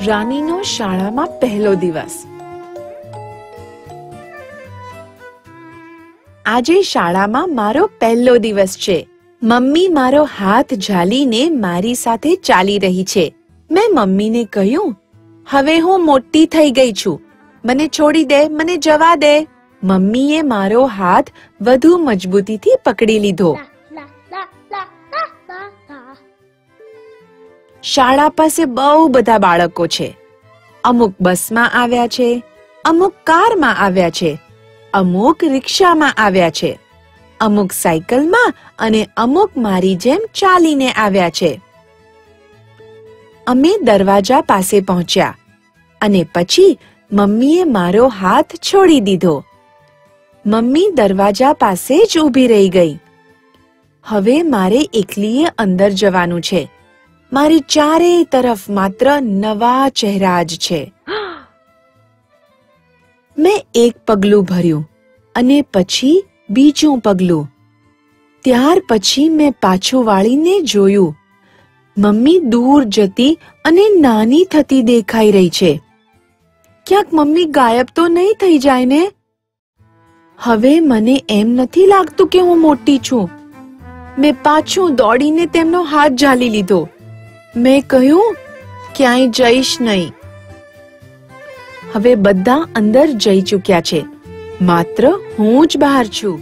રાનીનો શાળામાં પહેલો દિવસ. આજે શાળામાં મારો પહેલો દિવસ છે. મમ્મી મારો હાથ ઝાલીને મારી સાથે ચાલી રહી છે. મેં મમ્મીને કહ્યું, હવે હું મોટી થઈ ગઈ છું, મને છોડી દે, મને જવા દે. મમ્મીએ મારો હાથ વધુ મજબૂતીથી પકડી લીધો. શાળા પાસે બહુ બધા બાળકો છે. અમુક બસમાં આવ્યા છે, અમુક કારમાં આવ્યા છે, અમુક રિક્ષામાં આવ્યા છે, અમુક સાયકલમાં અને અમુક મારી જેમ ચાલીને આવ્યા છે. અમે દરવાજા પાસે પહોંચ્યા અને પછી મમ્મીએ મારો હાથ છોડી દીધો. મમ્મી દરવાજા પાસે જ ઊભી રહી ગઈ. હવે મારે એકલીએ અંદર જવાનું છે. મારી ચારે તરફ માત્ર નવા ચહેરા જ છે. મેં એક પગલું ભર્યું અને પછી બીજું પગલું. ત્યાર પછી મેં પાછું વાળીને જોયું. મમ્મી દૂર જતી અને નાની થતી દેખાઈ રહી છે. ક્યાંક મમ્મી ગાયબ તો નહીં થઈ જાય ને? હવે મને એમ નથી લાગતું કે હું મોટી છું. મેં પાછું દોડીને તેમનો હાથ ઝાલી લીધો. મેં કહ્યું, ક્યાંય જઈશ નહીં. હવે બધા અંદર જઈ ચૂક્યા છે, માત્ર હું જ બહાર છું.